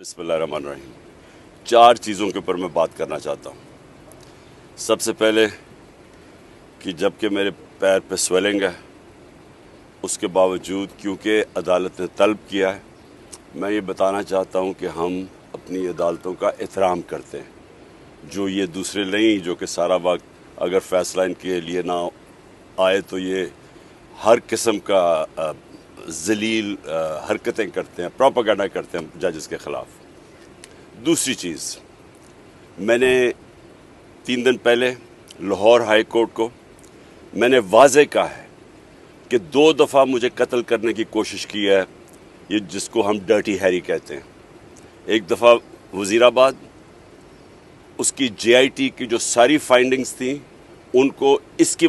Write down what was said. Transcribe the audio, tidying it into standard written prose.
बिस्मिल्लाहिर्रहमानिर्रहीम। 4 चीज़ों के ऊपर मैं बात करना चाहता हूँ। सबसे पहले कि जबकि मेरे पैर पे स्वेलिंग है, उसके बावजूद क्योंकि अदालत ने तलब किया है, मैं ये बताना चाहता हूँ कि हम अपनी अदालतों का एहतराम करते हैं। जो ये दूसरे नहीं जो कि सारा वक्त अगर फ़ैसला इनके लिए ना आए तो ये हर किस्म का ज़लील हरकतें करते हैं, प्रोपेगेंडा करते हैं जजेस के ख़िलाफ़। दूसरी चीज़, मैंने 3 दिन पहले लाहौर हाई कोर्ट को मैंने वाज़े कहा है कि 2 दफ़ा मुझे कत्ल करने की कोशिश की है, ये जिसको हम डर्टी हैरी कहते हैं। एक दफ़ा वज़ीराबाद, उसकी JIT की जो सारी फाइंडिंग्स थी उनको इसकी